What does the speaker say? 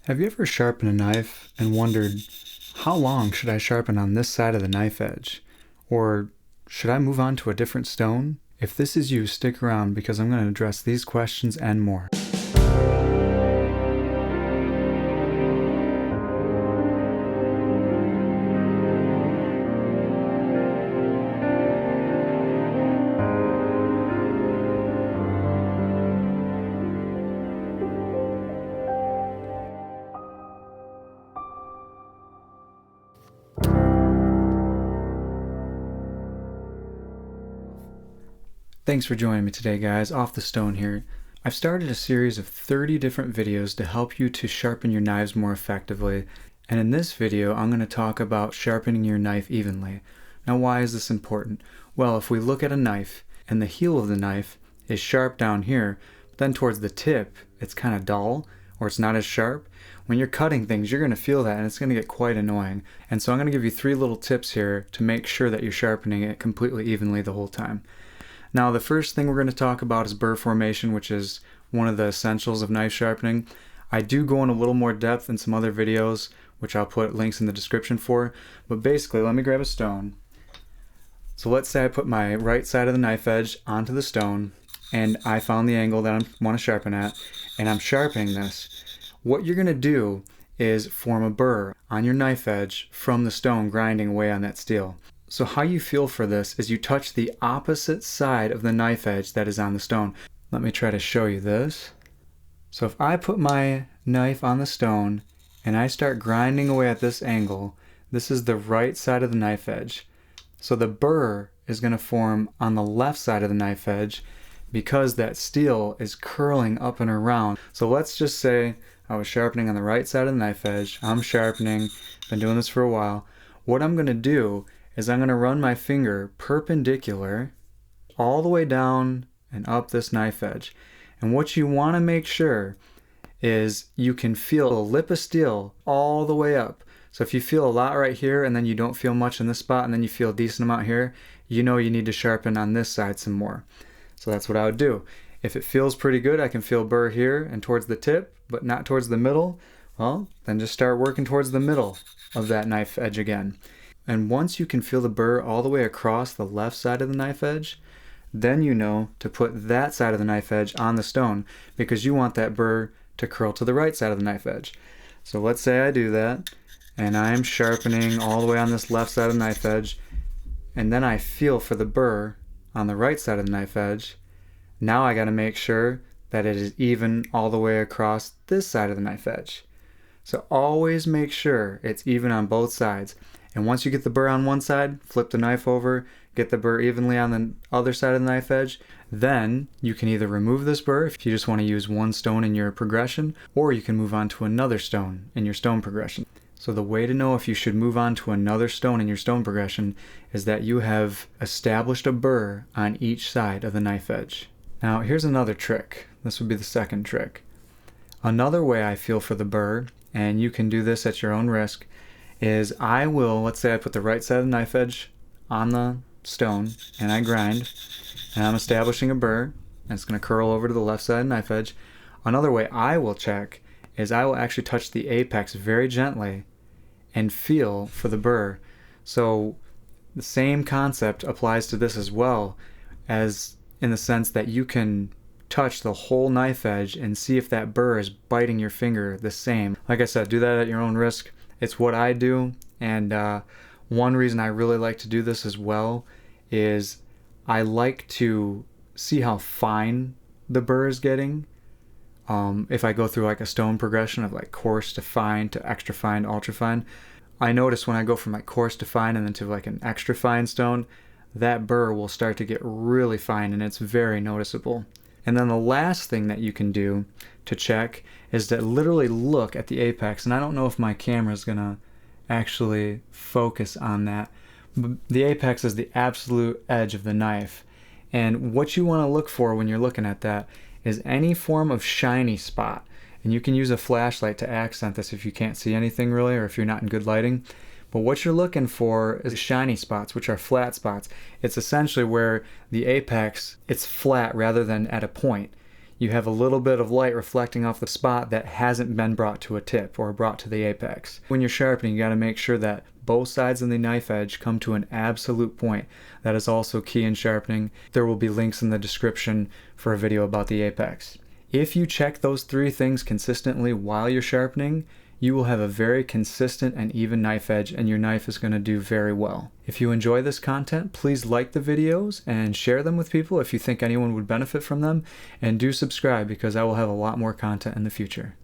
Have you ever sharpened a knife and wondered, how long should I sharpen on this side of the knife edge? Or should I move on to a different stone? If this is you, stick around because I'm going to address these questions and more. Thanks for joining me today, guys. Off the Stone here. I've started a series of 30 different videos to help you to sharpen your knives more effectively, and in this video I'm going to talk about sharpening your knife evenly. Now, why is this important? Well, if we look at a knife and the heel of the knife is sharp down here, but then towards the tip it's kind of dull or it's not as sharp, when you're cutting things you're going to feel that and it's going to get quite annoying. And so I'm going to give you 3 little tips here to make sure that you're sharpening it completely evenly the whole time. Now, the first thing we're going to talk about is burr formation, which is one of the essentials of knife sharpening. I do go in a little more depth in some other videos, which I'll put links in the description for. But basically, let me grab a stone. So let's say I put my right side of the knife edge onto the stone, and I found the angle that I want to sharpen at, and I'm sharpening this. What you're going to do is form a burr on your knife edge from the stone grinding away on that steel. So how you feel for this is you touch the opposite side of the knife edge that is on the stone. Let me try to show you this. So if I put my knife on the stone and I start grinding away at this angle, this is the right side of the knife edge. So the burr is going to form on the left side of the knife edge because that steel is curling up and around. So let's just say I was sharpening on the right side of the knife edge. I'm sharpening, been doing this for a while. What I'm going to do is I'm going to run my finger perpendicular all the way down and up this knife edge. And what you want to make sure is you can feel the lip of steel all the way up. So if you feel a lot right here and then you don't feel much in this spot and then you feel a decent amount here, you know you need to sharpen on this side some more. So that's what I would do. If it feels pretty good, I can feel burr here and towards the tip, but not towards the middle, well, then just start working towards the middle of that knife edge again. And once you can feel the burr all the way across the left side of the knife edge, then you know to put that side of the knife edge on the stone because you want that burr to curl to the right side of the knife edge. So let's say I do that and I'm sharpening all the way on this left side of the knife edge, and then I feel for the burr on the right side of the knife edge. Now I got to make sure that it is even all the way across this side of the knife edge. So always make sure it's even on both sides. And once you get the burr on one side, flip the knife over, get the burr evenly on the other side of the knife edge. Then you can either remove this burr if you just want to use one stone in your progression, or you can move on to another stone in your stone progression. So the way to know if you should move on to another stone in your stone progression is that you have established a burr on each side of the knife edge. Now here's another trick. This would be the second trick. Another way I feel for the burr, and you can do this at your own risk, is let's say I put the right side of the knife edge on the stone and I grind and I'm establishing a burr and it's going to curl over to the left side of the knife edge. Another way I will check is I will actually touch the apex very gently and feel for the burr. So the same concept applies to this as well, as in the sense that you can touch the whole knife edge and see if that burr is biting your finger the same. Like I said, do that at your own risk. It's what I do, and one reason I really like to do this as well is I like to see how fine the burr is getting. If I go through like a stone progression of like coarse to fine to extra fine, ultra fine, I notice when I go from like coarse to fine and then to like an extra fine stone, that burr will start to get really fine and it's very noticeable. And then the last thing that you can do to check is to literally look at the apex. And I don't know if my camera is going to actually focus on that. But the apex is the absolute edge of the knife. And what you want to look for when you're looking at that is any form of shiny spot. And you can use a flashlight to accent this if you can't see anything really, or if you're not in good lighting. But what you're looking for is shiny spots, which are flat spots. It's essentially where the apex, it's flat rather than at a point. you have a little bit of light reflecting off the spot that hasn't been brought to a tip or brought to the apex. When you're sharpening, you got to make sure that both sides of the knife edge come to an absolute point. That is also key in sharpening. There will be links in the description for a video about the apex. If you check those 3 things consistently while you're sharpening, you will have a very consistent and even knife edge, and your knife is going to do very well. If you enjoy this content, please like the videos and share them with people if you think anyone would benefit from them, and do subscribe because I will have a lot more content in the future.